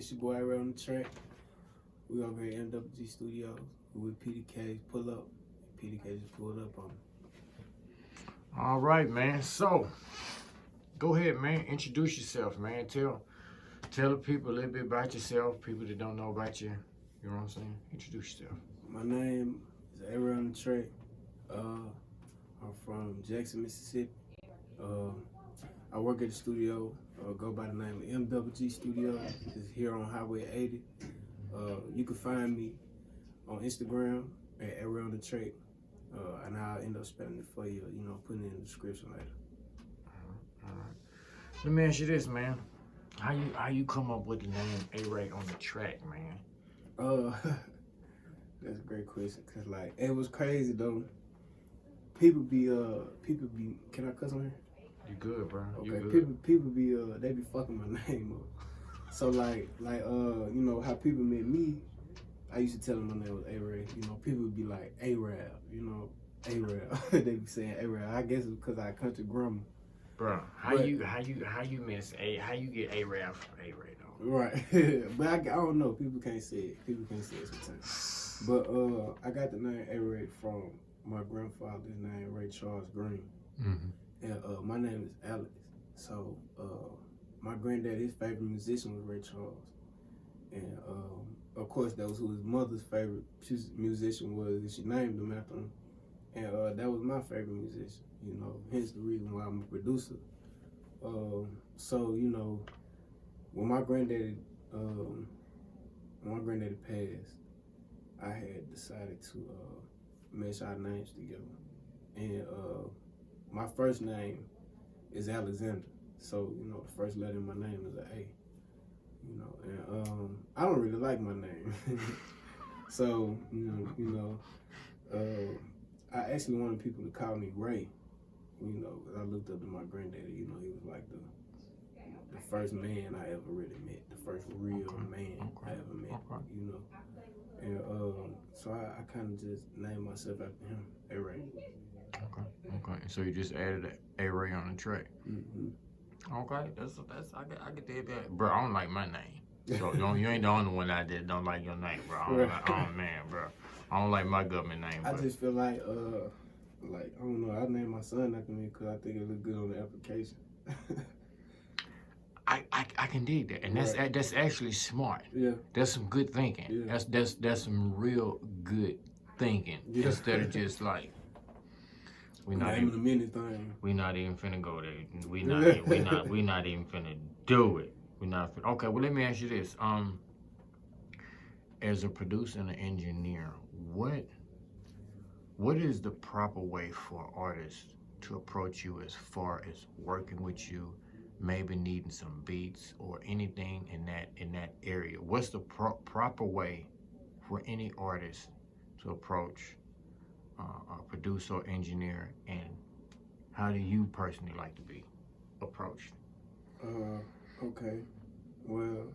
It's your boy right on the track. We over here at MWG Studios with PDK. Pull up. PDK just pulled up on me. All right, man. So, go ahead, man. Introduce yourself, man. Tell the people a little bit about yourself. People that don't know about you. You know what I'm saying? Introduce yourself. My name is Aaron on the track. I'm from Jackson, Mississippi. I work at the studio. Go by the name of MWG Studio. It's here on Highway 80. You can find me on Instagram at Aaron on the track. And I'll end up spelling it for you, putting it in the description later. All right. Let me ask you this, man. How you come up with the name A-Ray on the track, man? That's a great question. Cause like it was crazy though. People be can I cuss on here? You good, bro. Okay. You good. People be they be fucking my name up. So like how people met me, I used to tell them my name was A-Ray. People would be like A-Rab, A-Rab. They be saying A-Rab. I guess it's because I country grammar. Bro, how you miss how you get A-Rab from A-Ray though? Right. But I don't know. People can't say it. People can't say it sometimes. But I got the name A-Ray from my grandfather's name, Ray Charles Green. Mm-hmm. And my name is Alex. So my granddad, his favorite musician was Ray Charles. And of course, that was who his mother's favorite musician was, and she named him after him. And that was my favorite musician, hence the reason why I'm a producer. So, when my granddaddy passed, I had decided to mesh our names together. And my first name is Alexander. So, the first letter in my name is an A. And I don't really like my name. So, I actually wanted people to call me Ray. I looked up to my granddaddy, he was like the first man I ever really met, the first real man I ever met, And so I kind of just named myself after him, A-Ray. Okay. So you just added A-Ray on the track. Mm-hmm. Okay, that's I get that. Bro, I don't like my name. So you ain't the only one out there that don't like your name, bro. Bro. I don't like my government name. I just feel like I don't know. I named my son after me because I think it looked good on the application. I can dig that, and that's actually smart. Yeah, that's some good thinking. Yeah. That's some real good thinking. Yeah. Instead of just like we not even finna go there. We not even finna do it. Okay, well let me ask you this. As a producer and an engineer, what is the proper way for artists to approach you as far as working with you, maybe needing some beats or anything in that area? What's the proper way for any artist to approach a producer or engineer, and how do you personally like to be approached? Okay. Well,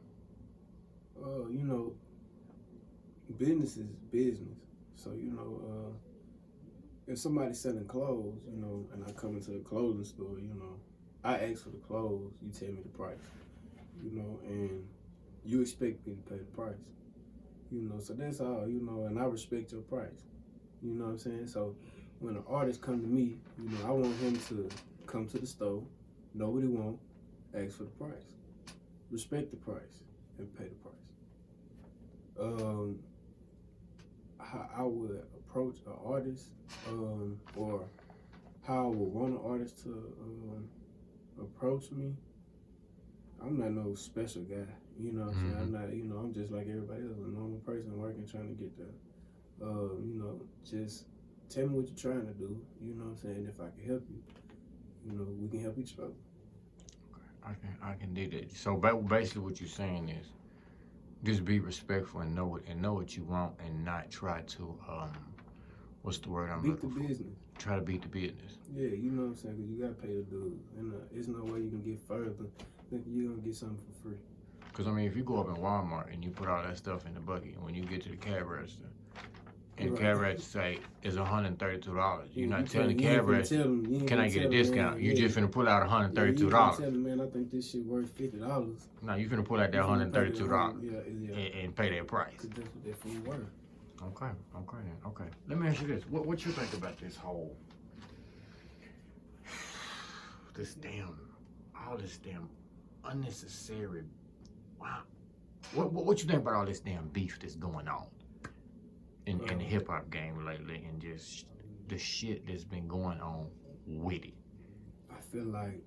business is business. So, if somebody's selling clothes, and I come into the clothing store, I ask for the clothes, you tell me the price, and you expect me to pay the price, so that's all, and I respect your price, you know what I'm saying? So when an artist come to me, I want him to come to the store, know what he want, ask for the price, respect the price, and pay the price. How I would approach an artist, or how I would want an artist to approach me, I'm not no special guy, you know what I'm saying? I'm not, I'm just like everybody else, a normal person working, trying to get there. Just tell me what you're trying to do, you know what I'm saying? If I can help you, we can help each other. Okay, I can do that. So basically what you're saying is just be respectful and know what you want, and not try to what's the word I'm looking for? Beat the business. Try to beat the business. Yeah, you know what I'm saying? Because you got to pay the dues. And there's no way you can get further thinking you're going to get something for free. Because, if you go up in Walmart and you put all that stuff in the bucket, and when you get to the cab register, and the Right. cab rats say it's $132. You're Yeah, not telling the you ain't cab finna rats, tell them. You ain't can I finna get a tell them, discount? man. You Yeah. just finna pull out Yeah, you ain't finna tell $132. them, man. I think this shit worth $50. No, you finna pull out that You finna pay that $132 yeah. and pay that price. Cause that's what that food worth. Okay. Let me ask you this: what you think about this whole, all this damn unnecessary? Wow. What you think about all this damn beef that's going on in the hip hop game lately, and just the shit that's been going on with it? I feel like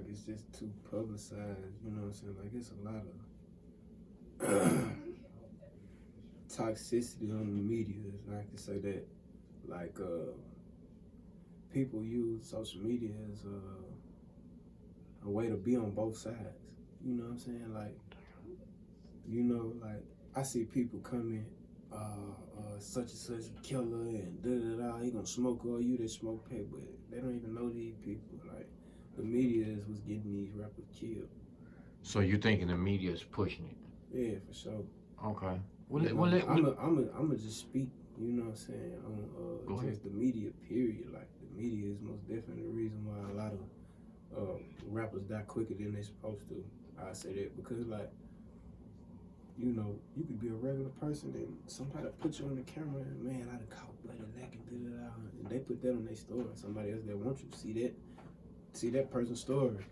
it's just too publicized. You know what I'm saying? Like it's a lot of toxicity on the media. I can say that. Like people use social media as a way to be on both sides. You know what I'm saying? Like, you know, like I see people coming, such and such a killer and da. He gonna smoke all you that smoke pay, but they don't even know these people. Like the media is what's getting these rappers killed. So you thinking the media is pushing it? Yeah, for sure. Okay. I'm just speak. You know what I'm saying? On just the media. Period. Like the media is most definitely the reason why a lot of rappers die quicker than they're supposed to. I say that because, like, you know, you could be a regular person and somebody put you on the camera and, man, I done caught better neck and da. And they put that on their story. Somebody else that wants you to see that person's story.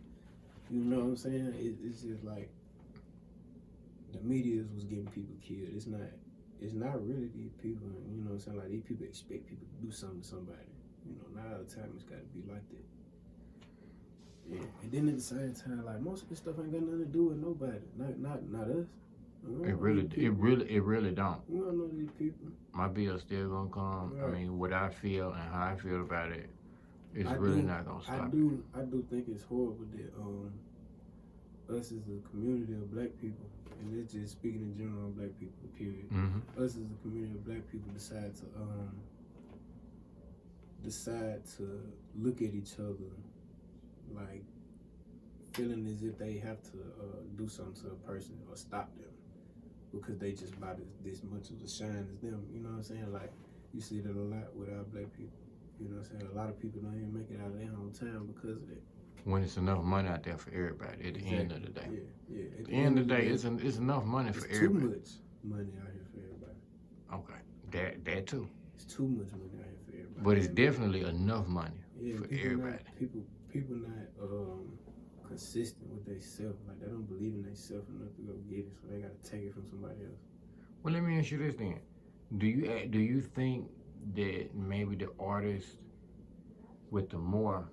You know what I'm saying? It's just like the media is what's getting people killed. It's not really these people. You know what I'm saying? Like these people expect people to do something to somebody. You know, not all the time it's got to be like that. Yeah, and then at the same time, like most of this stuff ain't got nothing to do with nobody. Not us. It really don't. We don't know these people. My bill's still gonna come. Right. I mean, what I feel and how I feel about it, it's not gonna stop. I do think it's horrible that us as a community of black people, and it's just speaking in general of black people, period. Mm-hmm. Us as a community of black people decide to look at each other like feeling as if they have to do something to a person or stop them because they just about this much of a shine as them. You know what I'm saying? Like you see that a lot with our black people. You know what I'm saying? A lot of people don't even make it out of their hometown because of that. When it's enough money out there for everybody at the end of the day. Yeah. At the end of the day, it's enough money for everybody. It's too much money out here for everybody. Okay, that too. It's too much money out here for everybody. But it's definitely enough money for everybody. People not consistent with themselves. Like they don't believe in themselves enough to go get it, so they gotta take it from somebody else. Well, let me ask you this then: Do you think that maybe the artists with the more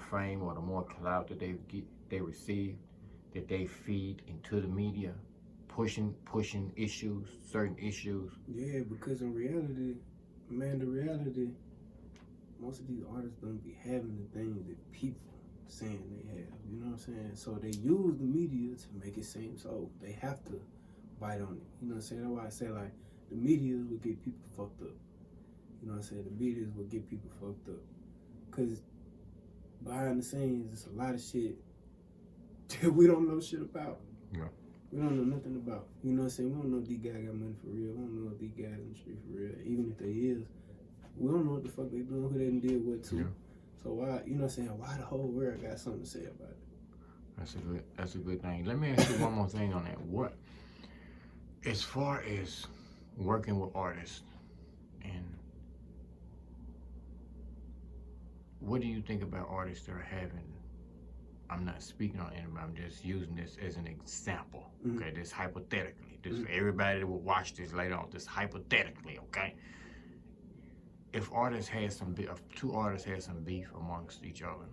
fame or the more clout that they receive, that they feed into the media, pushing certain issues? Yeah, because in reality, most of these artists don't be having the things that people saying they have. You know what I'm saying? So they use the media to make it seem so. They have to bite on it. You know what I'm saying? That's why I say, like, the media will get people fucked up. You know what I'm saying? The media will get people fucked up. Because behind the scenes, there's a lot of shit that we don't know shit about. Yeah. We don't know nothing about. You know what I'm saying? We don't know if these guys got money for real. We don't know if these guys in the street for real. Even if they is, we don't know what the fuck they doing, who they done did what to. Yeah. So why, you know what I'm saying, why the whole world got something to say about it? That's a good thing. Let me ask you one more thing on that. What, as far as working with artists, and what do you think about artists that are having, I'm not speaking on anybody, I'm just using this as an example, okay, this hypothetically, this for everybody that will watch this later on, this hypothetically, okay? If two artists had some beef amongst each other,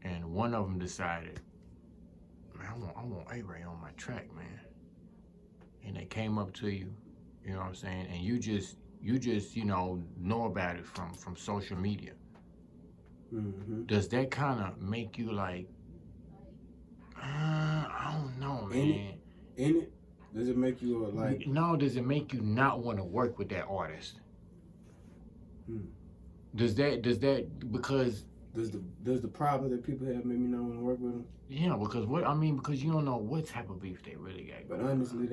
and one of them decided, man, I want A-Ray on my track, man, and they came up to you, you know what I'm saying, and you just know about it from social media. Does that kind of make you like, I don't know, man? In it? Does it make you like? No, does it make you not want to work with that artist? Does that because does the problems that people have make me not want to work with them? Yeah, because because you don't know what type of beef they really got. But honestly,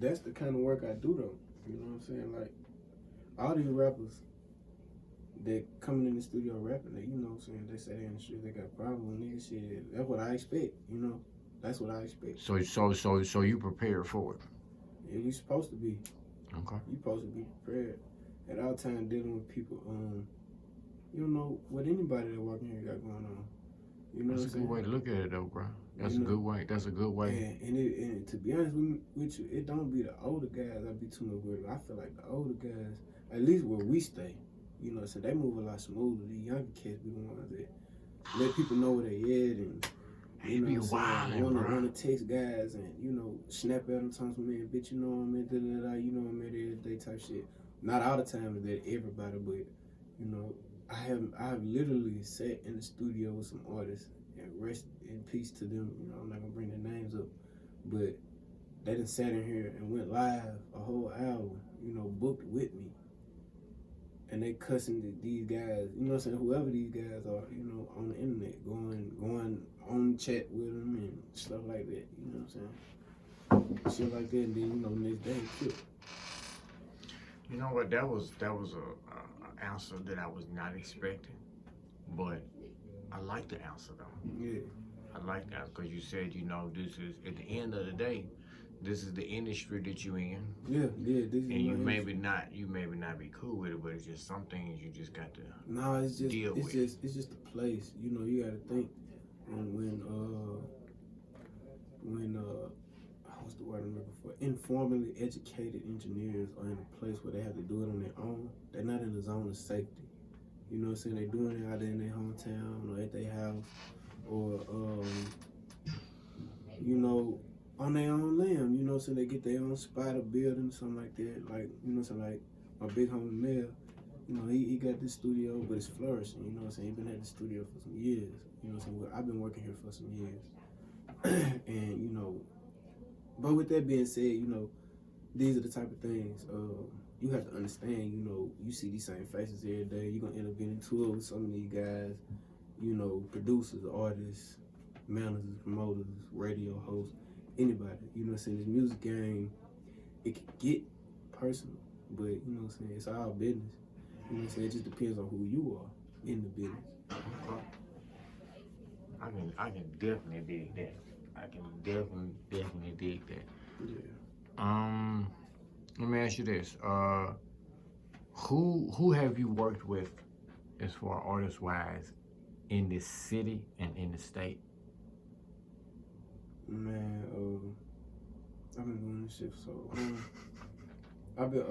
that's the kind of work I do though. You know what I'm saying? Like all these rappers that coming in the studio rapping, they, you know what I'm saying, they say they in the street, they got problems, nigga, shit. That's what I expect, you know. That's what I expect. So you prepared for it. Yeah, you supposed to be. Okay. You supposed to be prepared at all times dealing with people. You don't know what anybody that walking here got going on. You know That's a what I'm good way saying? to look at it, though, bro. That's You a know? good way. That's a good way. And to be honest with you, it don't be the older guys I be too much with. I feel like the older guys, at least where we stay, you know, so they move a lot smoother. The younger kids be the ones that let people know where they at, and you know what I'm saying, wanna text guys and, you know, snap at them, tell them, man, bitch, you know what I mean, da-da-da, you know what I mean, every day type shit. Not all the time is that everybody, but you know, I have literally sat in the studio with some artists and rest in peace to them. You know, I'm not gonna bring their names up, but they done sat in here and went live a whole hour, you know, booked with me. And they cussing these guys, you know what I'm saying, whoever these guys are, you know, on the internet, going on chat with them and stuff like that, you know what I'm saying? Shit like that, and then, you know, next day, shit. You know what? That was a answer that I was not expecting, but I like the answer though. Yeah. I like that because you said, you know, this is at the end of the day, this is the industry that you in. Yeah, this is. And you maybe not be cool with it, but it's just some things you just got to it's just deal with. It's just a place. You know, you gotta think when what's the word I'm looking for? Informally educated engineers are in a place where they have to do it on their own. They're not in the zone of safety. You know what I'm saying? They're doing it out there in their hometown or at their house or you know, on their own land, you know, so they get their own spot or building, something like that. Like, you know, so like my big homie Mel, you know, he got this studio, but it's flourishing, you know what I'm saying? He been at the studio for some years, you know what I'm saying? I've been working here for some years. And, you know, but with that being said, you know, these are the type of things you have to understand, you know, you see these same faces every day. You're going to end up getting into it with some of these guys, you know, producers, artists, managers, promoters, radio hosts, anybody. You know what I'm saying? This music game, it can get personal, but, you know what I'm saying? It's all business. You know what I'm saying? It just depends on who you are in the business. I can definitely dig that. I can definitely dig that. Yeah. Let me ask you this. Who have you worked with as far artist wise in this city and in the state? Man, I've been doing this shit for so long. I've been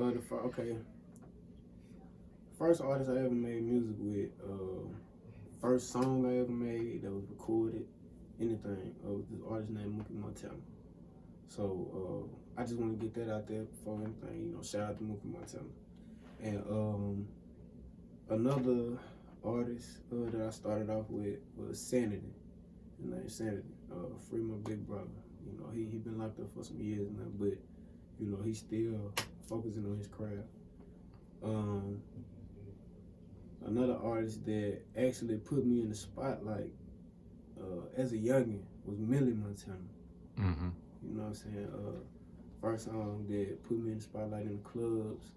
first artist I ever made music with, first song I ever made that was recorded, anything, was this artist named Mookie Montana. So I just want to get that out there before anything, you know, shout out to Mookie Montana. And another artist that I started off with was Sanity. His name is Sanity. Free my big brother. You know, he been locked up for some years now, but you know, he's still focusing on his craft. Another artist that actually put me in the spotlight as a youngin' was Millie Montana. Mm-hmm. You know what I'm saying? First song that put me in the spotlight in the clubs.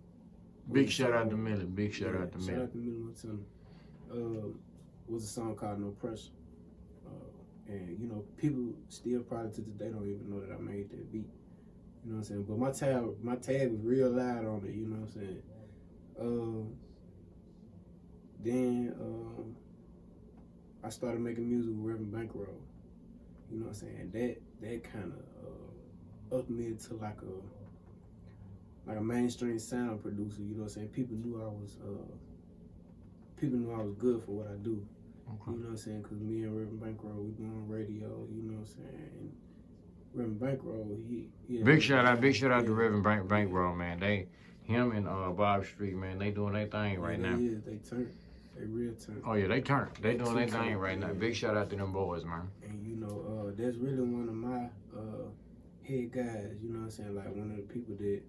Big shout out to Millie. Big shout out to Millie. Shout out to Millie Montana. Was a song called No Pressure. And you know, people still probably to today don't even know that I made that beat. You know what I'm saying? But my tag was real loud on it, you know what I'm saying? Then I started making music with Reverend Bankroll. You know what I'm saying? That kind of upped me into like a mainstream sound producer. You know what I'm saying? People knew I was good for what I do. Okay. You know what I'm saying? Because me and Reverend Bankroll, we go on radio. You know what I'm saying? And Reverend Bankroll, big shout out to Reverend Bankroll, man. Him and Bob Street, man, they doing their thing right now. Yeah, they turned. They real turned. Oh yeah, they turned. They doing their thing right now. Big shout out to them boys, man. And you know, that's really one of my head guys. You know what I'm saying? Like one of the people that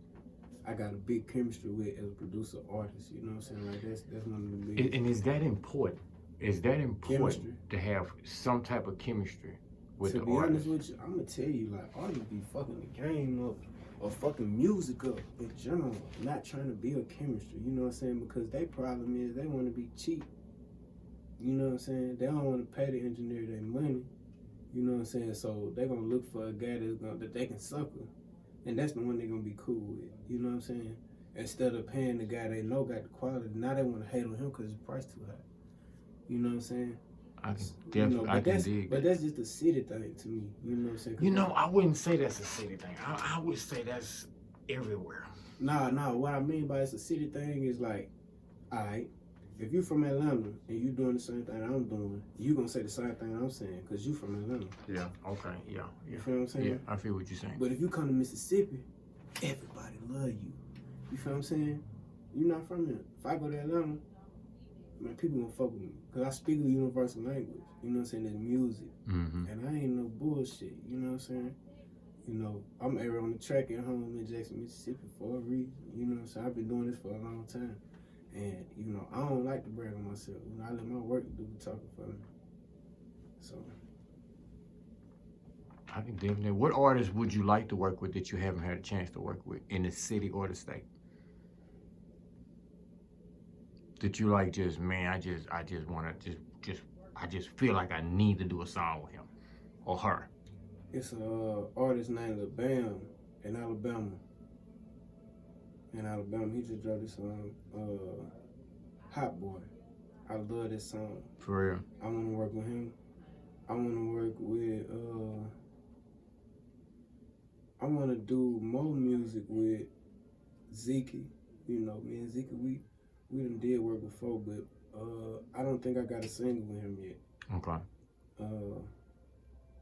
I got a big chemistry with as a producer, artist. You know what I'm saying? Like that's one of the big. And is that important? Is that important to have some type of chemistry with the artist? To be honest with you, I'm gonna tell you, like artists be fucking the game up or fucking music up in general, not trying to build chemistry, you know what I'm saying? Because their problem is they want to be cheap. You know what I'm saying? They don't want to pay the engineer their money. You know what I'm saying? So they're gonna look for a guy that they can sucker. And that's the one they're gonna be cool with. You know what I'm saying? Instead of paying the guy they know got the quality, now they want to hate on him because his price too high. You know what I'm saying? I can definitely, I can dig But that's just a city thing to me. You know what I'm saying? You know, I wouldn't say that's a city thing. I would say that's everywhere. Nah. What I mean by it's a city thing is like, all right, if you from Atlanta and you doing the same thing I'm doing, you gonna say the same thing I'm saying because you from Atlanta. Yeah. Okay. Yeah. You feel what I'm saying? Yeah. I feel what you're saying. But if you come to Mississippi, everybody love you. You feel what I'm saying? You're not from here. If I go to Atlanta, man, people gonna fuck with me because I speak a universal language. You know what I'm saying? There's music, and I ain't no bullshit. You know what I'm saying? You know, I'm ever on the track at home in Jackson, Mississippi for a reason. You know what I'm saying? I've been doing this for a long time. And, you know, I don't like to brag on myself. You know, I let my work do the talking for me. So. I can definitely. What artists would you like to work with that you haven't had a chance to work with in the city or the state? That you like just, man, I just want to I just feel like I need to do a song with him or her. It's a artist named Lil Bam in Alabama. He just dropped this song, Hot Boy. I love this song. For real. I want to work with him. I want to work with, I want to do more music with Zeke. You know, me and Zeke, we done did work before, but I don't think I got a single with him yet. Okay.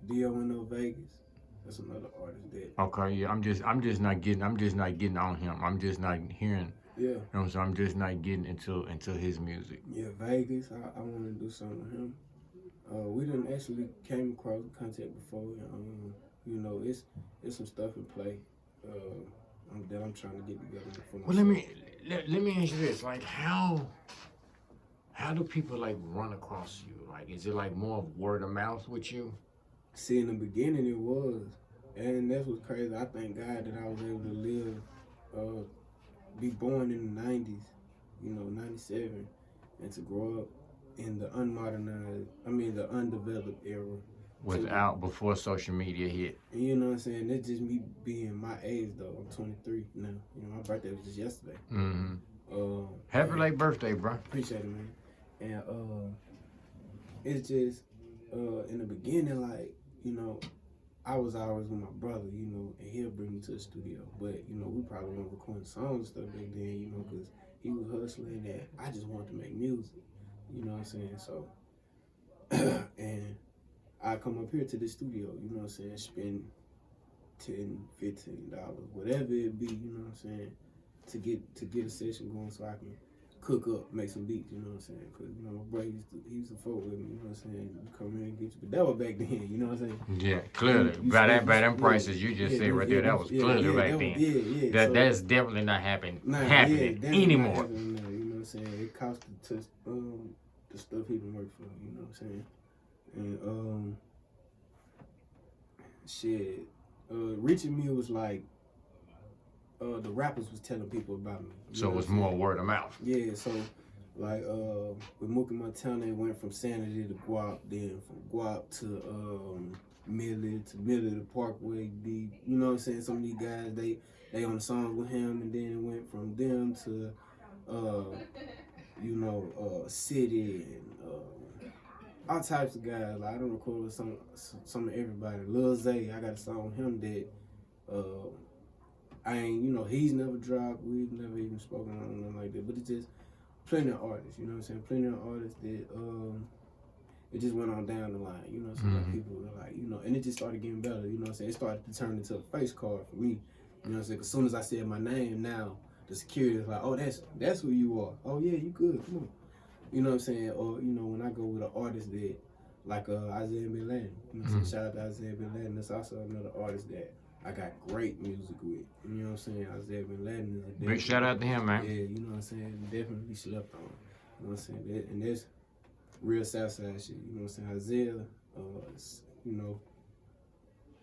D.O.N.O. Vegas. That's another artist that. Okay, yeah, I'm just not getting on him. I'm just not hearing. Yeah. You know, so I'm just not getting into his music. Yeah, Vegas. I want to do something with him. We didn't actually came across contact before. You know, it's some stuff in play that I'm trying to get together for myself. Well, let me ask you this: like, how do people like run across you? Like, is it like more of word of mouth with you? See, in the beginning it was, and that's what's crazy. I thank God that I was able to live, be born in the 90s, you know, 97, and to grow up in the the undeveloped era. Before social media hit. And you know what I'm saying? That's just me being my age, though. I'm 23 now. You know, my birthday was just yesterday. Happy late birthday, bro. Appreciate it, man. And it's just, in the beginning, like, you know, I was always with my brother, you know, and he'll bring me to the studio. But, you know, we probably weren't recording songs and stuff back then, you know, because he was hustling and I just wanted to make music. You know what I'm saying? So, and I come up here to the studio, you know what I'm saying, spend $10, $15, whatever it be, you know what I'm saying, to get a session going so I can cook up, make some beats, you know what I'm saying? Because, you know, my brother used to fuck with me, you know what I'm saying? You come here and get you, but that was back then, you know what I'm saying? Yeah, clearly. By them prices you just said right there, that was clearly back then. That's definitely not happening anymore. Happening now, you know what I'm saying? It cost to the stuff he done work for, you know what I'm saying? And reaching me was like the rappers was telling people about me. So it was more word of mouth. Yeah, so like with Mookie Montana, it went from Sanity to Guap, then from Guap to Millie to Parkway B. You know what I'm saying? Some of these guys they on the songs with him, and then it went from them to City and all types of guys. Like, I don't record with some of everybody. Lil Zay, I got a song with him that I ain't, you know, he's never dropped. We've never even spoken on nothing like that. But it's just plenty of artists, you know what I'm saying? Plenty of artists that it just went on down the line, you know what I'm saying? Like, people were like, you know, and it just started getting better, you know what I'm saying? It started to turn into a face card for me, you know what I'm saying? As soon as I said my name now, the security is like, oh, that's who you are. Oh, yeah, you good, come on. You know what I'm saying? Or, you know, when I go with an artist that, like Isaiah Bin Laden, you know what I'm saying? Shout out to Isaiah Bin Laden. That's also another artist that I got great music with. You know what I'm saying? Isaiah Bin Laden is a big shout out to him, man. Yeah, you know what I'm saying? Definitely slept on. You know what I'm saying? And that's real Southside shit. You know what I'm saying? Isaiah, you know,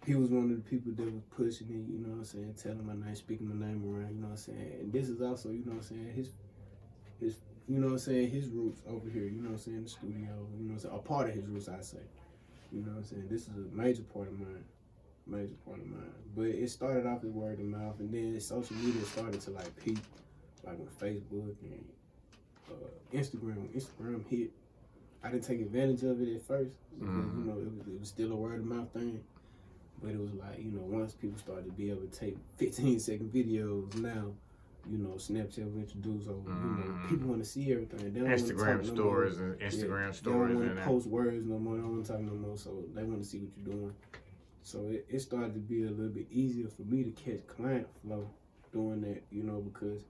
he was one of the people that was pushing it, you know what I'm saying, telling my name, speaking my name around, you know what I'm saying. And this is also, you know what I'm saying, his you know what I'm saying, his roots over here, you know what I'm saying, in the studio, you know what I'm saying, a part of his roots, I say. You know what I'm saying? This is a major part of mine. Major part of mine. But it started off as word of mouth, and then social media started to like peak, like with Facebook and Instagram. When Instagram hit, I didn't take advantage of it at first because you know it was still a word of mouth thing. But it was like, you know, once people started to be able to take 15-second videos now, you know, Snapchat will introduce over, you know, people want to see everything. They don't Instagram talk stories no more. and Instagram They stories don't want and to post words no more. They don't want to talk no more. So they want to see what you're doing. So it started to be a little bit easier for me to catch client flow doing that, you know, because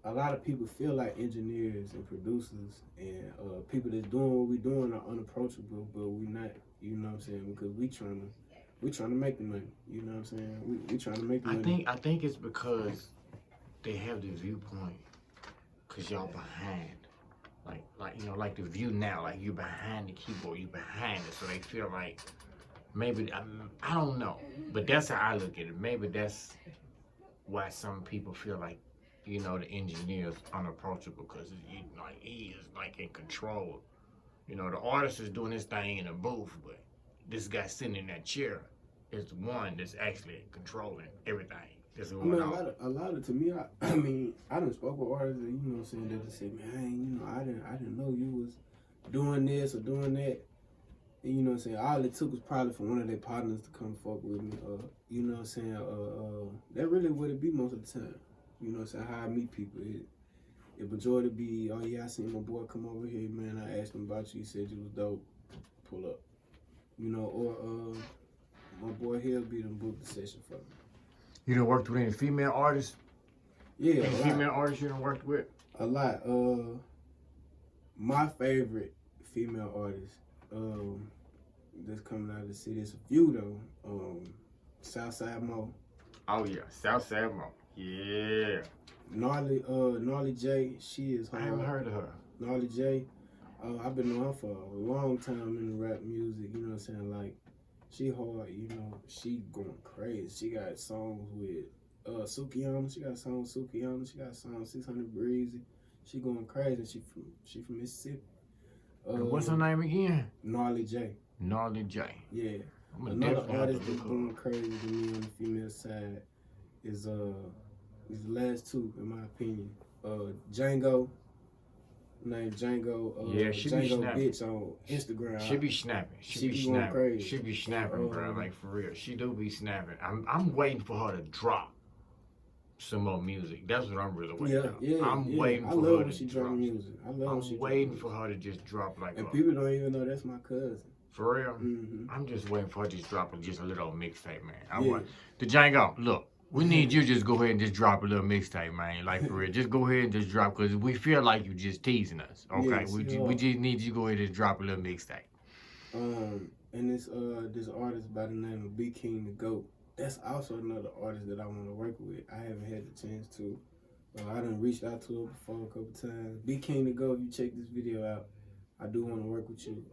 a lot of people feel like engineers and producers and people that's doing what we're doing are unapproachable, but we not, you know what I'm saying, because we trying to make the money, you know what I'm saying? We trying to make the money. I think it's because they have the viewpoint, because y'all behind. Like you know, like the view now, like you're behind the keyboard, you're behind it, so they feel like maybe, I don't know, but that's how I look at it. Maybe that's why some people feel like, you know, the engineer's unapproachable, because like he is like in control. You know, the artist is doing his thing in a booth, but this guy sitting in that chair is the one that's actually controlling everything that's going on. A lot of to me, I mean, I done spoke with artists that, you know what I'm saying, that just say, man, you know, I didn't know you was doing this or doing that. And you know what I'm saying, all it took was probably for one of their partners to come fuck with me. You know what I'm saying, that really what it be most of the time. You know what I'm saying, how I meet people. It majority be, oh yeah, I seen my boy come over here, man, I asked him about you, he said you was dope, pull up. You know, or my boy he'll be done booked the session for me. You done worked with any female artists? Yeah, any female artists you done worked with? A lot. My favorite female artist that's coming out of the city, it's a few though. Southside Mo. Oh yeah, Southside Mo. Yeah. Gnarly J, she is hard. I haven't heard of her. Gnarly J, I've been knowing her for a long time in the rap music, you know what I'm saying? Like, she hard, you know, she going crazy. She got songs with Sukiyama, she got a song with Sukiyama, she got a song 600 Breezy. She going crazy. She from Mississippi. What's her name again? Gnarly J. Gnarly J. Yeah. Another artist that's going crazy to me on the female side is the last two, in my opinion. Django, named Django. Yeah, she Django be snapping. Bitch on Instagram. She be snapping. She be going snapping. crazy. She be snapping, bro. Like for real. She do be snapping. I'm waiting for her to drop some more music. That's what I'm really waiting for. I'm waiting for her to drop. I love when she drop music. I'm waiting for her to just drop like. And people don't even know that's my cousin. For real? Mm-hmm. I'm just waiting for her to just drop just a little mixtape, man. I want the Django. Look, we need you to just go ahead and just drop a little mixtape, man. Like for real, just go ahead and just drop, because we feel like you just teasing us. Okay, yes, we just need you to go ahead and just drop a little mixtape. And this artist by the name of B King the GOAT. That's also another artist that I want to work with. I haven't had the chance to. I done reached out to her before a couple times. B King the GOAT, you check this video out. I do want to work with you.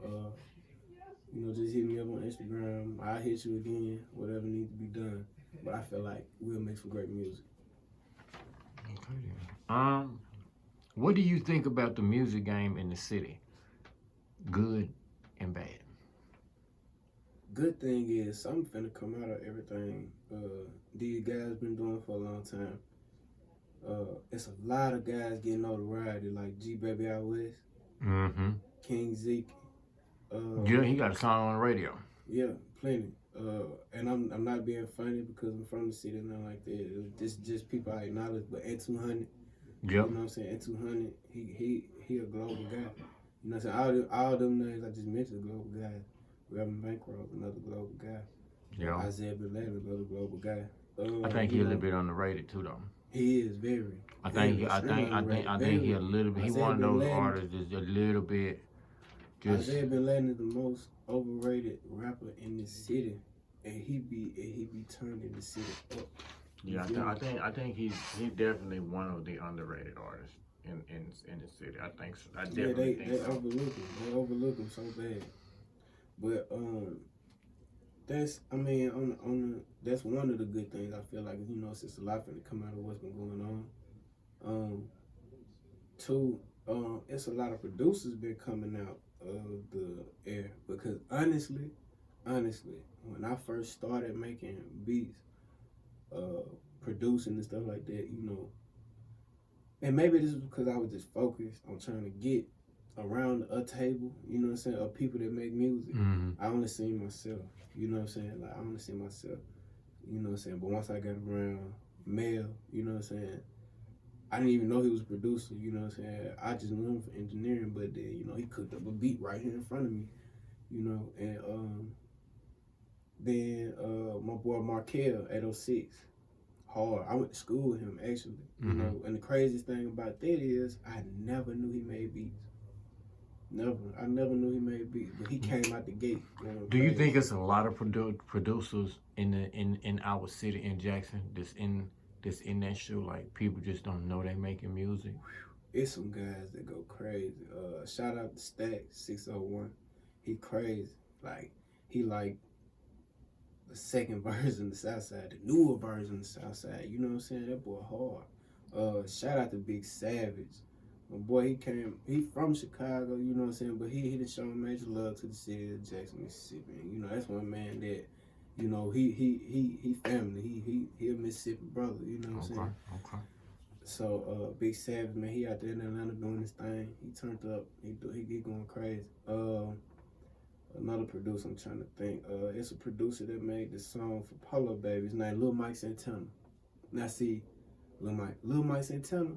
You know, just hit me up on Instagram. I'll hit you again, whatever needs to be done. But I feel like we'll make some great music. Okay. What do you think about the music game in the city? Good and bad? Good thing is something finna come out of everything these guys been doing for a long time. It's a lot of guys getting notoriety, like G Baby Out West, King Zeke. Yeah, he got a song on the radio. Yeah, plenty. And I'm not being funny because I'm from the city and nothing like that. It's just people I acknowledge. But at 200, yep. You know what I'm saying? At 200, he a global guy. You know what I'm saying? All them names I just mentioned, global guys. Reverend Bankroll, another global guy. Yeah. Isaiah Bin Laden, another global guy. I think he's a little bit underrated too, though. He is very. I think he a little bit. He's one of those artists that's a little bit. Isaiah Bin Laden is the most overrated rapper in the city, and he be turning the city up. Yeah, I think he's definitely one of the underrated artists in the city. I think so. I definitely think so. They overlook him. They overlook him so bad. But That's, I mean, that's one of the good things I feel like, you know, since a lot finna come out of what's been going on. Two, it's a lot of producers been coming out of the air because honestly, when I first started making beats, producing and stuff like that, you know, and maybe this is because I was just focused on trying to get around a table, you know what I'm saying, of people that make music. I only seen myself, you know what I'm saying, like I only seen myself, you know what I'm saying, but once I got around Mel, you know what I'm saying, I didn't even know he was a producer, you know what I'm saying, I just knew him for engineering, but then, you know, he cooked up a beat right here in front of me, you know, and then my boy Markel, 806, hard. I went to school with him actually, you know, and the craziest thing about that is I never knew he made beats. I never knew he made beats, but he came out the gate. Do you think it's a lot of producers in our city in Jackson that's in that show? Like people just don't know they making music. It's some guys that go crazy. Shout out to Stack 601. He crazy. Like he like the second version of the South Side, the newer version of the South Side. You know what I'm saying? That boy hard. Shout out to Big Savage. My boy, he from Chicago, you know what I'm saying, but he done shown major love to the city of Jackson, Mississippi. And, you know, that's one man that, you know, he family. He a Mississippi brother, you know what I'm saying? Okay. So Big Savage, man, he out there in Atlanta doing his thing. He turned up. He going crazy. Another producer, I'm trying to think. It's a producer that made the song for Polo Baby. His name Lil Mike Santana. Now see, Lil Mike Santana.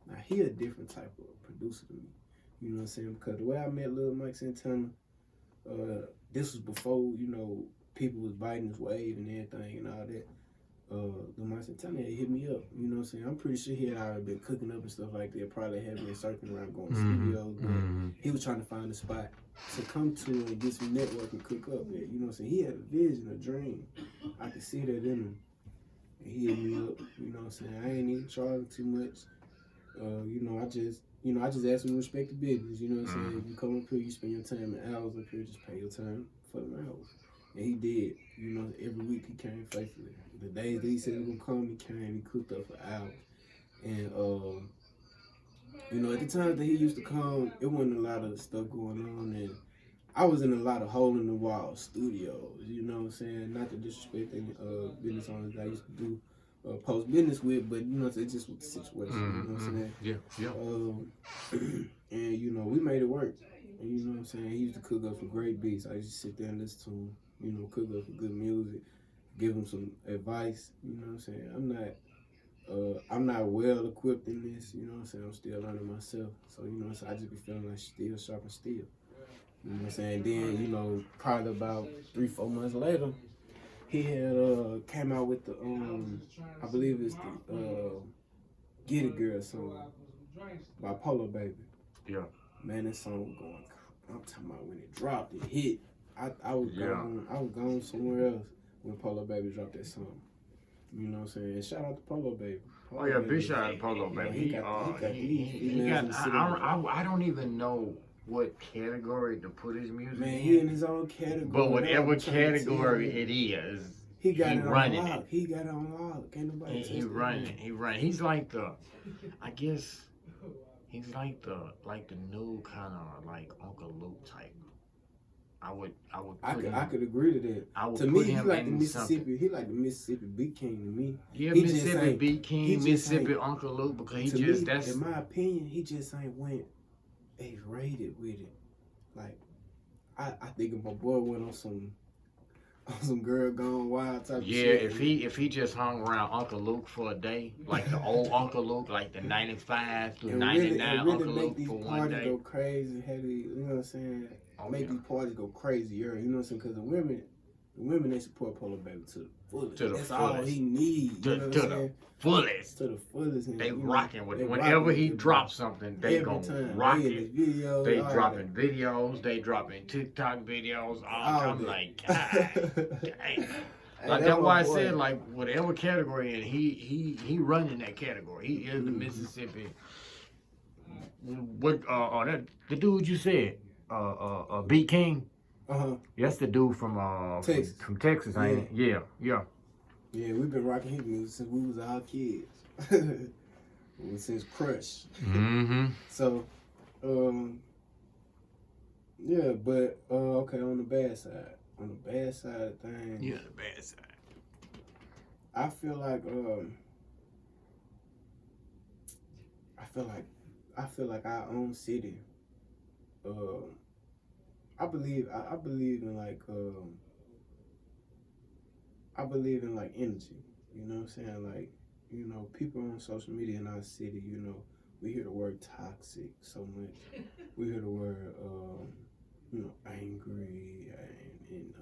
Now he a different type of producer to me. You know what I'm saying? Because the way I met Lil Mike Santana, this was before, you know, people was biting his wave and everything and all that. Lil Mike Santana had hit me up. You know what I'm saying? I'm pretty sure he had already been cooking up and stuff like that. Probably had been circling around going to studios. But he was trying to find a spot to come to and get some network and cook up there. You know what I'm saying? He had a vision, a dream. I could see that in him. And he hit me up. You know what I'm saying? I ain't even charging too much. I just ask him to respect the business. You know what I'm saying? If you come up here, you spend your time and hours up here, just pay your time for the hours. And he did. You know, every week he came faithfully. The days that he said he was gonna come, he came. He cooked up for hours. And at the time that he used to come, it wasn't a lot of stuff going on, and I was in a lot of hole in the wall studios. You know what I'm saying? Not to disrespect any business owners that I used to do post business with, but you know, it's just with the situation. You know what I'm saying? Yeah. And you know, we made it work. And you know what I'm saying? He used to cook up some great beats. I used to sit there and listen to him. You know, cook up some good music, give him some advice. You know what I'm saying? I'm not well equipped in this. You know what I'm saying? I'm still learning myself. So you know, so I just be feeling like steel sharp and steel. You know what I'm saying? Then, you know, probably about 3-4 months later, he had came out with the I believe it's the Get It Girl song by Polo Baby. Yeah. Man, that song was going. I'm talking about when it dropped, it hit. I was gone somewhere else when Polo Baby dropped that song. You know what I'm saying? Shout out to Polo Baby. Oh yeah, big shout out to Polo Baby. I don't even know what category to put his music in. Man, he in his own category. But whatever category it is, he got it on lock. He got it on lock. Can't nobody he running. He's like the, I guess, he's like the new kind of like Uncle Luke type. I could agree to that. To me, he like the Mississippi. Something. He like the Mississippi Beat King to me. Yeah, he Mississippi Beat King, Mississippi Uncle Luke, because he just that's. In my opinion, he just ain't went A-rated with it. Like, I think if my boy went on some Girl Gone Wild type. Yeah, of shit, if he just hung around Uncle Luke for a day, like the old Uncle Luke, like the 95 through 99 Uncle Luke for one day. Go crazy, heavy. You know what I'm saying? Make these parties go crazier, you know what I'm saying? Because the women, they support Polo Baby to the fullest. That's all he needs. To the fullest. To the fullest. And, they rocking with it. Whenever he drops something, they gon' rock it. They dropping videos. They dropping TikTok videos. I'm like, God dang. Like that's why I said, like, whatever category, and he running that category. He is the Mississippi. What the dude you said? Beat King. That's the dude from Texas. from Texas, ain't it? Yeah, yeah. Yeah, we've been rocking his music since we was our kids. Since Crush. Mm-hmm. So, yeah, but okay, on the bad side. On the bad side of things. Yeah, the bad side. I feel like I feel like our own city. I believe in like I believe in like energy. You know what I'm saying? Like, you know, people on social media in our city, you know, we hear the word toxic so much. We hear the word you know, angry and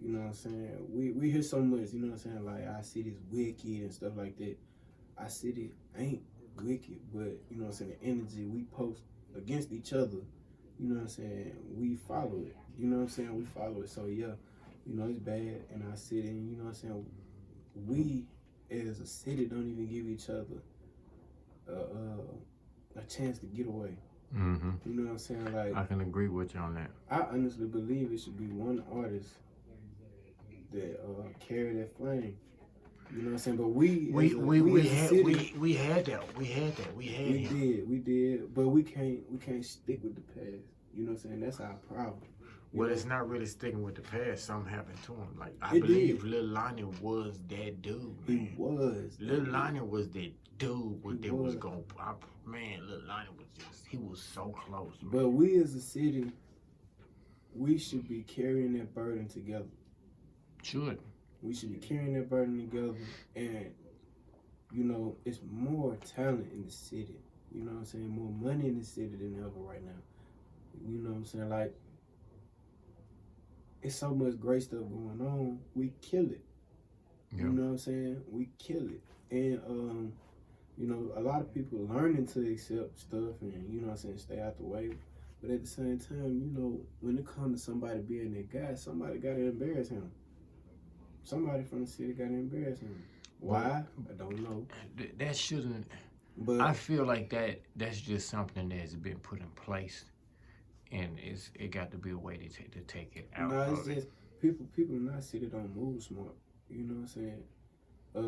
you know what I'm saying? We hear so much, you know what I'm saying, like our city's wicked and stuff like that. Our city ain't wicked, but you know what I'm saying, the energy we post against each other, you know what I'm saying, we follow it. You know what I'm saying? We follow it. So yeah, you know, it's bad in our city, and you know what I'm saying, we as a city don't even give each other a chance to get away. Mm-hmm. You know what I'm saying? Like, I can agree with you on that. I honestly believe it should be one artist that carry that flame. You know what I'm saying? But we had that. We did. But we can't stick with the past. You know what I'm saying? That's our problem. Well, it's not really sticking with the past. Something happened to him. Like, I It believe did. Lil Lonnie was that dude, man. He was. Lil Lonnie was that dude He that was was. going, man, Lil Lonnie was just, he was so close, man. But we as a city, we should be carrying that burden together. Should. We should be carrying that burden together. And, you know, it's more talent in the city. You know what I'm saying? More money in the city than ever right now. You know what I'm saying? Like, it's so much great stuff going on. We kill it. Yeah. You know what I'm saying? We kill it. And, you know, a lot of people learning to accept stuff and, you know what I'm saying, stay out the way. But at the same time, you know, when it comes to somebody being that guy, somebody got to embarrass him. Somebody from the city got to embarrass him. Why? I don't know. That shouldn't. But I feel like that's just something that's been put in place, and it got to be a way to take it out. No, it's just people in our city don't move smart. You know what I'm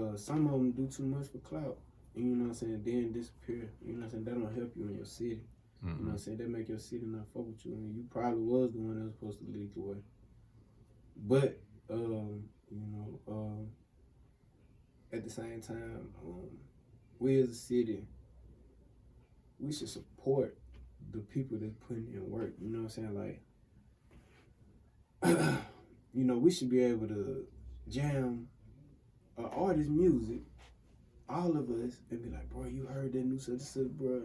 saying? Some of them do too much for clout. You know what I'm saying? Then disappear. You know what I'm saying? That don't help you in your city. Mm-hmm. You know what I'm saying? That make your city not fuck with you. And you probably was the one that was supposed to lead the way. But, you know, at the same time, we as a city, we should support the people that's putting in work. You know what I'm saying? Like, you know, we should be able to jam an artist's music, all of us, and be like, bro, you heard that new such and such, bro.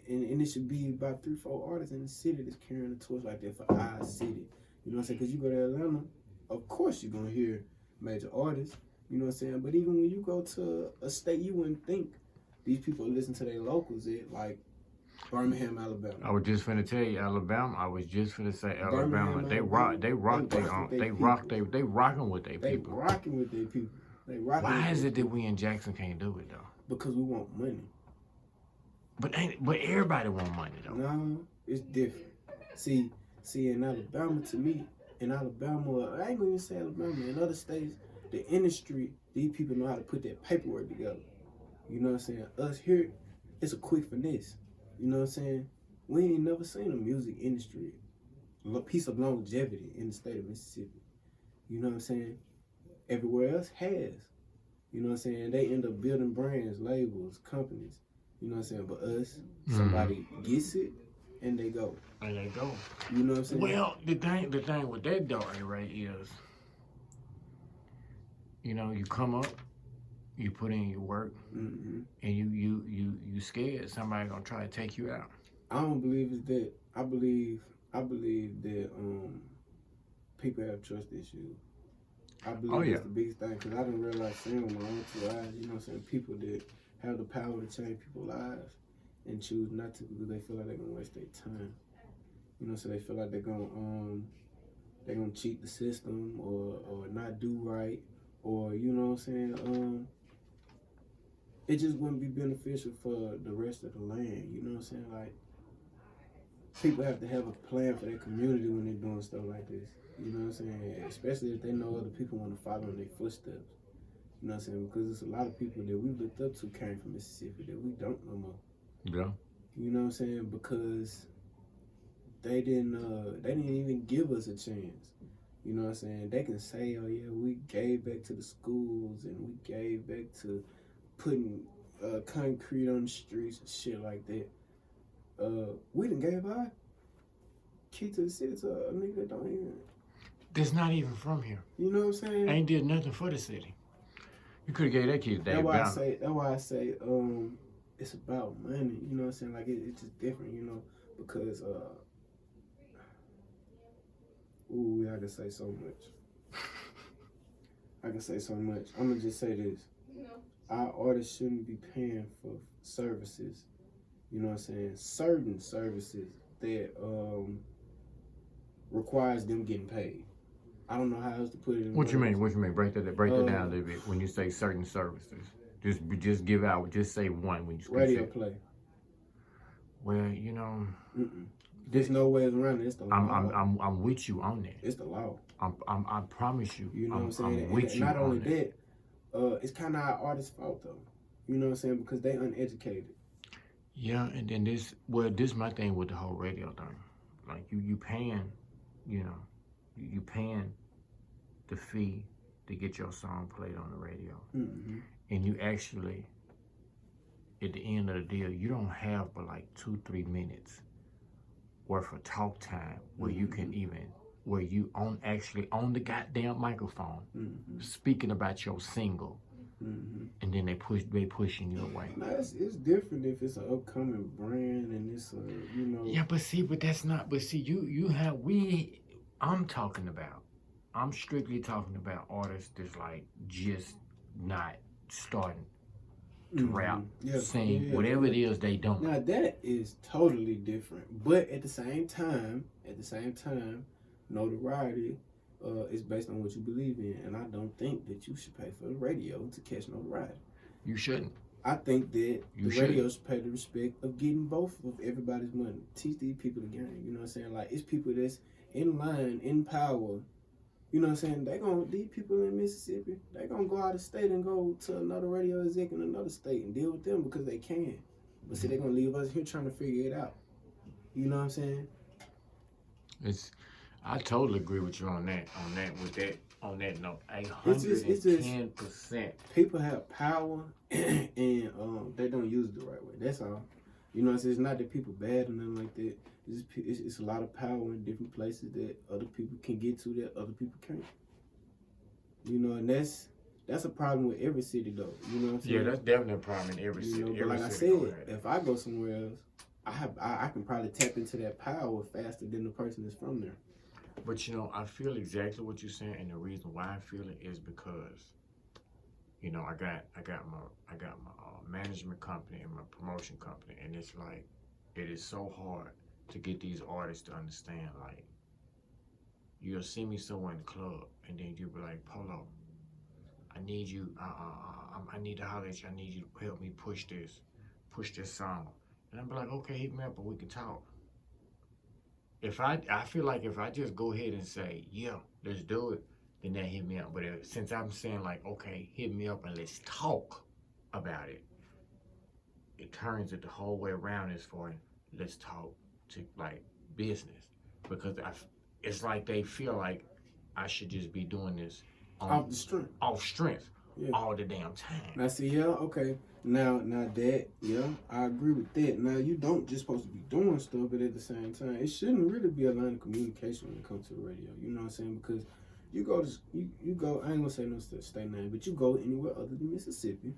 And it should be about 3-4 artists in the city that's carrying the torch like that for our city. You know what I'm saying? Because you go to Atlanta, of course you're going to hear major artists. You know what I'm saying? But even when you go to a state, you wouldn't think these people listen to their locals at, like Birmingham, Alabama. I was just finna tell you Alabama. I was just finna say Alabama. They rocking with their They people. rocking with their people. Why is it that we in Jackson can't do it though? Because we want money. But everybody want money though. No, it's different. See, in Alabama, to me, in Alabama, I ain't gonna even say Alabama, in other states, the industry, these people know how to put that paperwork together. You know what I'm saying? Us here, it's a quick finesse. You know what I'm saying? We ain't never seen a music industry, a piece of longevity in the state of Mississippi. You know what I'm saying? Everywhere else has. You know what I'm saying? They end up building brands, labels, companies. You know what I'm saying? But us, somebody gets it, and they go. And they go. You know what I'm saying? Well, the thing with that though, right, is, you know, you come up, you put in your work, and you scared somebody gonna try to take you out. I don't believe it's that. I believe that people have trust issues. I believe that's the biggest thing, because I didn't realize seeing with my own 2 eyes, you know what I'm saying, people that have the power to change people's lives and choose not to because they feel like they're gonna waste their time. You know, so they feel like they're gonna cheat the system or not do right, or you know what I'm saying, it just wouldn't be beneficial for the rest of the land. You know what I'm saying? Like, people have to have a plan for their community when they're doing stuff like this. You know what I'm saying? Especially if they know other people want to follow in their footsteps. You know what I'm saying? Because there's a lot of people that we looked up to came from Mississippi that we don't no more. Yeah. You know what I'm saying? Because they didn't even give us a chance. You know what I'm saying? They can say, oh yeah, we gave back to the schools and we gave back to putting concrete on the streets and shit like that. We done gave our key to the city to a nigga that don't even. That's not even from here. You know what I'm saying? Ain't did nothing for the city. You could have gave that kid to Dave That's why I say it's about money. You know what I'm saying? Like it's just different. You know, because I can say so much. I can say so much. I'm gonna just say this. Our artists shouldn't be paying for services. You know what I'm saying? Certain services that requires them getting paid. I don't know how else to put it in What words. you mean? What you mean? Break that down a little bit. When you say certain services, just give out. Just say one when you speak. Radio play. Well, you know. There's no ways around it. It's the law. I'm with you on that. It's the law. I promise you. You know what I'm saying? I'm with you not on only that. It's kind of our artists' fault though. You know what I'm saying? Because they uneducated. Yeah, and then this my thing with the whole radio thing. Like you paying, you know, you paying the fee to get your song played on the radio, and you actually, at the end of the deal, you don't have but like 2-3 minutes worth of talk time where you can where you on the goddamn microphone speaking about your single. And then they pushing you away. No, it's different if it's an upcoming brand and it's you know. Yeah, but that's not. But see, I'm strictly talking about artists that's like just not starting to rap, sing, whatever it is they don't. Now that is totally different, but at the same time, notoriety is based on what you believe in, and I don't think that you should pay for the radio to catch notoriety. You shouldn't. I think that the radio should pay the respect of getting both of everybody's money. Teach these people the game. You know what I'm saying? Like, it's people that's in line, in power. You know what I'm saying? These people in Mississippi, they gonna go out of state and go to another radio exec in another state and deal with them because they can. But see, they're gonna leave us here trying to figure it out. You know what I'm saying? I totally agree with you on that note. 110%. People have power and they don't use it the right way. That's all. You know what I'm saying? It's not that people bad or nothing like that. It's a lot of power in different places that other people can get to that other people can't. You know, and that's a problem with every city though. You know what I'm saying? Yeah, that's definitely a problem in every city. But like I said, if I go somewhere else, I can probably tap into that power faster than the person that's from there. But you know, I feel exactly what you're saying, and the reason why I feel it is because, you know, I got my management company and my promotion company, and it's like it is so hard to get these artists to understand. Like, you'll see me somewhere in the club, and then you'll be like, Polo, I need you. I need to holler at you. I need you to help me push this song. And I'm like, okay, hit me up, and we can talk. I feel like if I just go ahead and say, yeah, let's do it, then that hit me up. But since I'm saying like, okay, hit me up and let's talk about it, it turns it the whole way around as for let's talk to like business. Because it's like they feel like I should just be doing this off strength all the damn time. Now see, yeah, okay. Now that, yeah, I agree with that. Now you don't just supposed to be doing stuff, but at the same time, it shouldn't really be a line of communication when it comes to the radio. You know what I'm saying? Because you go, I ain't gonna say no state name, but you go anywhere other than Mississippi,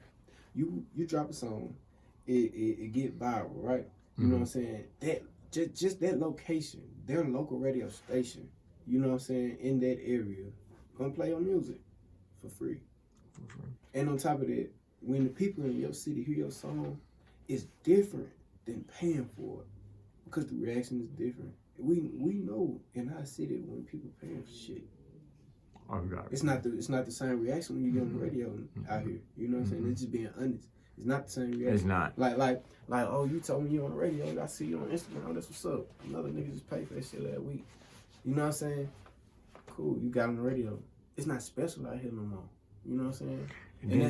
you drop a song, it get viral, right? You know what I'm saying? That just that location, their local radio station, you know what I'm saying, in that area, gonna play your music for free. And on top of that, when the people in your city hear your song, it's different than paying for it because the reaction is different. We know in our city when people paying for shit, it's not the same reaction when you get on the radio out here. You know what I'm saying? It's just being honest. It's not the same reaction. It's not. Like, oh, you told me you on the radio. I see you on Instagram. Oh, that's what's up. Another nigga just paid for that shit last week. You know what I'm saying? Cool, you got on the radio. It's not special out here no more. You know what I'm saying?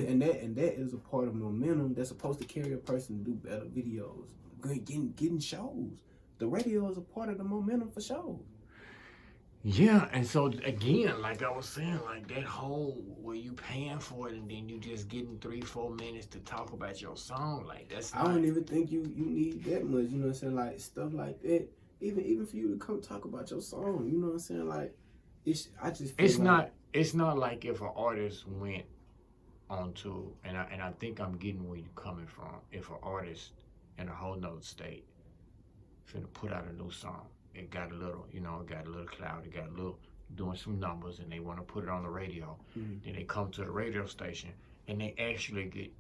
And that is a part of momentum that's supposed to carry a person to do better videos, getting shows. The radio is a part of the momentum for shows. Yeah, and so again, like I was saying, like that whole where you paying for it and then you just getting 3-4 minutes to talk about your song, like that's. I don't even think you need that much. You know what I'm saying? Like stuff like that. Even for you to come talk about your song, you know what I'm saying? Like I just feel it's not like if an artist went onto and I think I'm getting where you're coming from. If an artist in a whole nother state finna put out a new song, it got a little, it got a little cloud, it got a little doing some numbers, and they want to put it on the radio. Mm-hmm. Then they come to the radio station and they actually get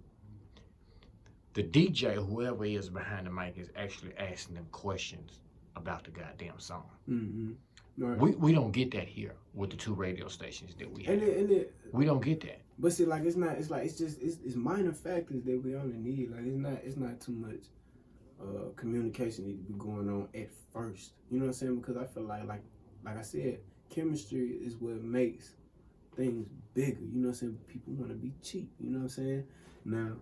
the DJ, whoever is behind the mic, is actually asking them questions about the goddamn song. Mm-hmm. Right. We don't get that here with the 2 radio stations that we have. We don't get that. But see, like it's minor factors that we only need. Like it's not too much communication need to be going on at first. You know what I'm saying? Because I feel like I said, chemistry is what makes things bigger. You know what I'm saying? People want to be cheap. You know what I'm saying? Now,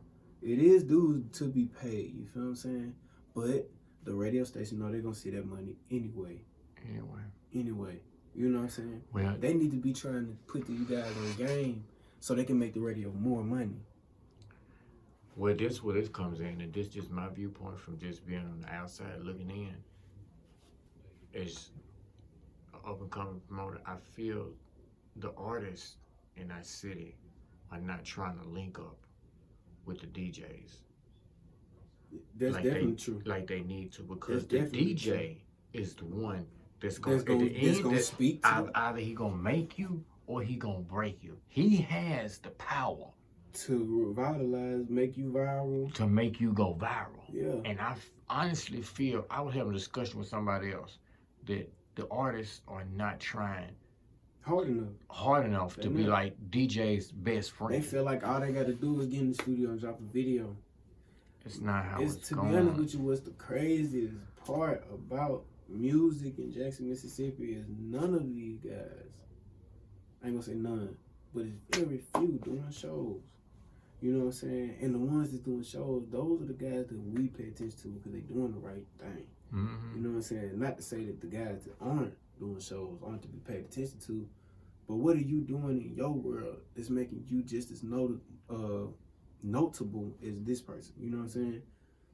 it is due to be paid. You feel what I'm saying? But the radio station, they're gonna see that money anyway. Anyway, you know what I'm saying? Well, they need to be trying to put you guys on game so they can make the radio more money. Well, this where this comes in, and this just my viewpoint from just being on the outside looking in. As an up and coming promoter, I feel the artists in that city are not trying to link up with the DJs. That's definitely true. Like they need to, because the DJ is the one that's going to speak to either he gonna make you or he gonna break you. He has the power to revitalize, make you viral, to make you go viral. Yeah. And I honestly feel, I was having a discussion with somebody else, that the artists are not trying hard enough to be like DJ's best friend. They feel like all they got to do is get in the studio and drop a video. It's not how it's going. To be honest with you, what's the craziest part about music in Jackson, Mississippi is none of these guys, I ain't gonna say none, but it's very few doing shows. You know what I'm saying? And the ones that's doing shows, those are the guys that we pay attention to because they doing the right thing. Mm-hmm. You know what I'm saying? Not to say that the guys that aren't doing shows aren't to be paid attention to, but what are you doing in your world that's making you just as notable as this person? You know what I'm saying?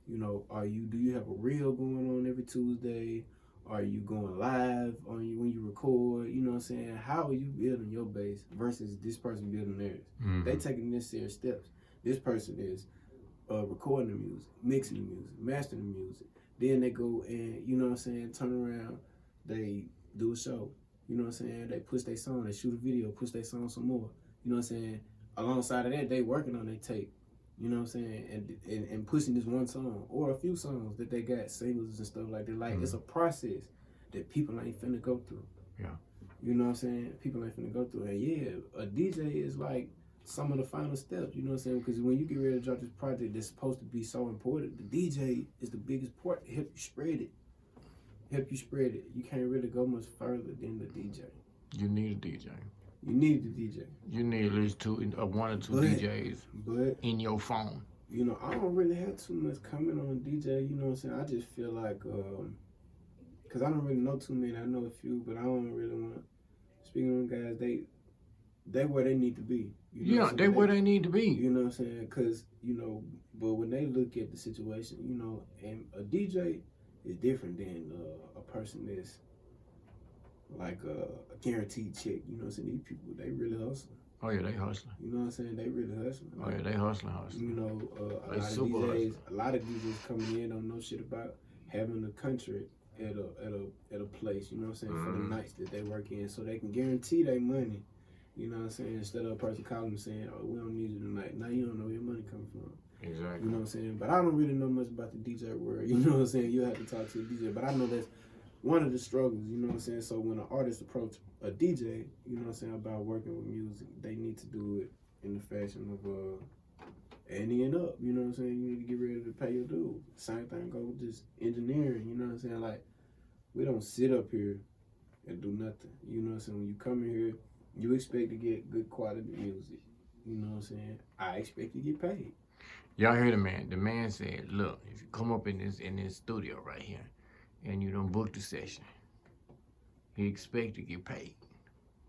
Do you have a reel going on every Tuesday? Are you going live when you record? You know what I'm saying? How are you building your base versus this person building theirs? Mm-hmm. They taking necessary steps. This person is recording the music, mixing the music, mastering the music. Then they go and, you know what I'm saying, turn around, they do a show. You know what I'm saying? They push their song, they shoot a video, push their song some more. You know what I'm saying? Alongside of that, they working on their tape. You know what I'm saying? And pushing this one song or a few songs that they got, singles and stuff like that. Like, it's a process that people ain't finna go through. Yeah. You know what I'm saying? People ain't finna go through. And yeah, a DJ is like some of the final steps. You know what I'm saying? Because when you get ready to drop this project that's supposed to be so important, the DJ is the biggest part to help you spread it. You can't really go much further than the DJ. You need a DJ. You need the DJ. You need at least one or two DJs in your phone. I don't really have too much comment on DJ. You know what I'm saying? I just feel like, because I don't really know too many. I know a few, but I don't really want to speak on them guys. They where they need to be. They where they need to be. You know what I'm saying? Because, but when they look at the situation, and a DJ is different than a person that's like a guaranteed check. You know what I'm saying? These people, they really hustle. Oh yeah, they hustling. You know what I'm saying? They really hustling. Oh yeah, they hustling. A lot of DJs coming in don't know shit about having a contract at a place. You know what I'm saying? For the nights that they work in, so they can guarantee their money. You know what I'm saying? Instead of a person calling them saying, "Oh, we don't need you tonight." Now you don't know where your money coming from. Exactly. You know what I'm saying? But I don't really know much about the DJ world. You know what I'm saying? You have to talk to a DJ. But I know that's one of the struggles. You know what I'm saying? So when an artist approach a DJ, you know what I'm saying, about working with music, they need to do it in the fashion of ending up, you know what I'm saying? You need to get ready to pay your dues. Same thing go with just engineering, you know what I'm saying? Like, we don't sit up here and do nothing. You know what I'm saying? When you come in here, you expect to get good quality music. You know what I'm saying? I expect to get paid. Y'all hear the man? The man said, "Look, if you come up in this studio right here, and you don't book the session, he expect to get paid.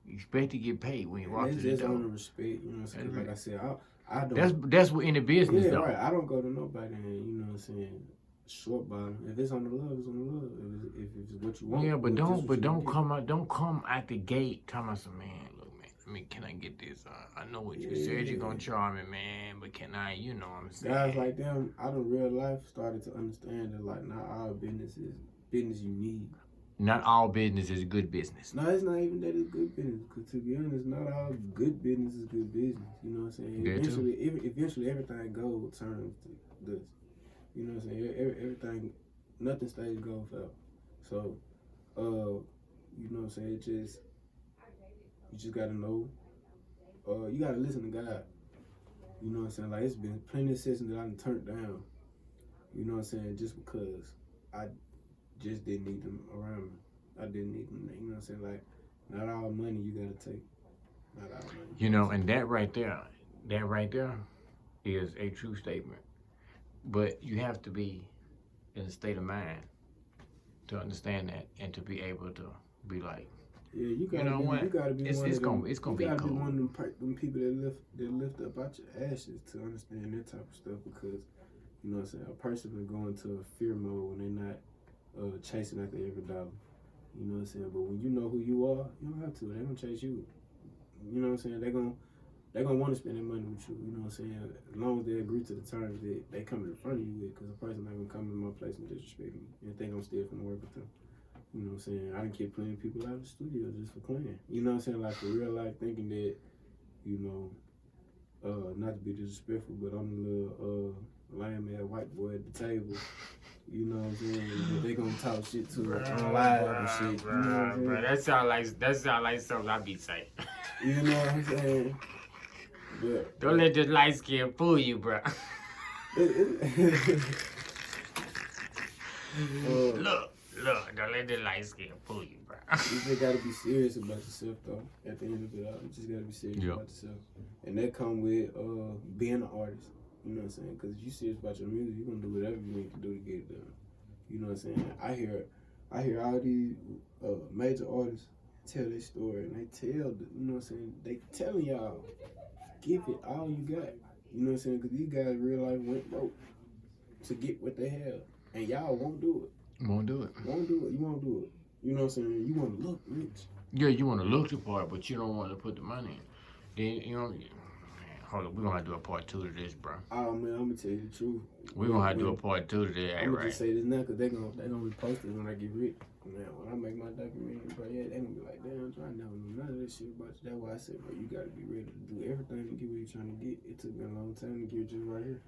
You expect to get paid when you walk That's through the just door. on the respect, you know what I'm saying? 'Cause like I said, I That's what in the business yeah, though. right. I don't go to nobody and, you know what I'm saying, short bottom. If it's on the love, it's on the love. If it's what you want, Yeah, but don't get. come out the gate talking about some, man, look, man, I mean, can I get this? I know what you said you're gonna charge me, man, but can I, you know what I'm saying? Guys like them, out of real life, started to understand that like not all business is business you need. Not all business is good business. No, it's not even that it's good business. Cause to be honest, not all good business is good business. You know what I'm saying? Eventually, everything gold turns to dust. You know what I'm saying? Everything, nothing stays gold forever. So, you know what I'm saying? You just gotta know. You gotta listen to God. You know what I'm saying? Like, it's been plenty of sessions that I done turned down. You know what I'm saying? Just because I just didn't need them around me. I didn't need them. You know what I'm saying? Like, not all money you gotta take. Not all money. You know, and that right there is a true statement. But you have to be in a state of mind to understand that and to be able to be like, yeah, you gotta know be. what? You gotta be It's one of them. it's gonna You be gotta cool. be one of them people that lift up out your ashes to understand that type of stuff. Because you know what I'm saying, a person can go into a fear mode when they're not chasing after every dollar. You know what I'm saying? But when you know who you are, you don't have to. They gonna chase you. You know what I'm saying? They're gonna want to spend their money with you. You know what I'm saying? As long as they agree to the terms that they come in front of you with, because a person not gonna come in my place and disrespect me and think I'm still finna work with them. You know what I'm saying? I done kept playing people out of the studio just for playing. You know what I'm saying? Like, for real life, thinking that, you know, not to be disrespectful, but I'm the little lame ass white boy at the table. You know what I'm saying? That they gonna talk shit to on live and shit. You know what I'm saying? That sound like something I be saying. You know what I'm saying? But Don't let this light skin fool you, bro. Look, don't let the light skin fool you, bro. You just gotta be serious about yourself, though. At the end of it all, you just gotta be serious about yourself, and that come with being an artist. You know what I'm saying? Because if you serious about your music, you're gonna do whatever you need to do to get it done. You know what I'm saying? I hear all these major artists tell their story, and they tell, you know what I'm saying? They telling y'all, give it all you got. You know what I'm saying? Because these guys real life went broke to get what they have, and y'all won't do it. Won't do it. Won't do it. You won't do it. You know what I'm saying? You want to look rich. Yeah, you want to look the part, but you don't want to put the money in. Then, you know, man, hold on, we're going to have to do a part 2 to this, bro. Oh, man, I'm going to tell you the truth. We're going to have to do a part 2 to this, I'm going to just say this now because they're gonna repost it when I get rich. Man, when I make my documentary, bro, yeah, they're going to be like, damn, I never knew none of this shit about you. That's why I said, bro, you got to be ready to do everything to get what you're trying to get. It took me a long time to get just right here.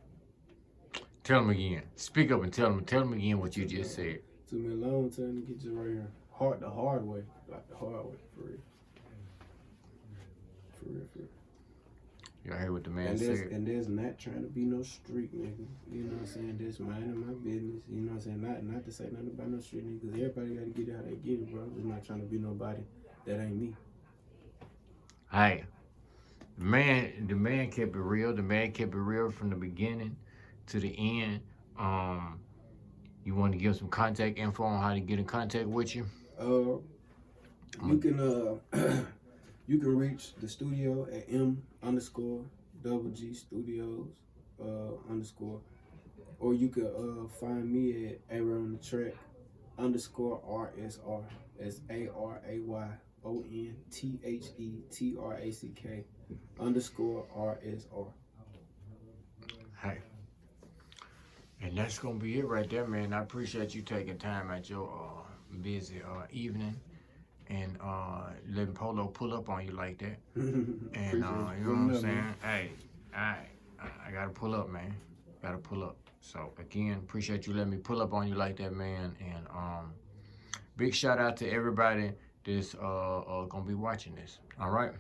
Tell them again. Speak up and tell them again what you just said. It took me a long time to get just right here. The hard way. Like the hard way, for real. For real. Y'all hear what the man said? And there's not trying to be no street nigga. You know what I'm saying? That's minding my business. You know what I'm saying? Not to say nothing about no street nigga, because everybody got to get it how they get it, bro. I'm just not trying to be nobody that ain't me. Hey, the man kept it real. The man kept it real from the beginning to the end. You want to give some contact info on how to get in contact with you? You can reach the studio at M_G Studios _, or you can find me at Aaron the Track _RSR. That's ARAYONTHETRACK _RSR. Hey. And that's going to be it right there, man. I appreciate you taking time at your busy evening and letting Polo pull up on you like that. And you know what I'm saying? Hey, I got to pull up, man. Got to pull up. So, again, appreciate you letting me pull up on you like that, man. And big shout out to everybody that's going to be watching this. All right?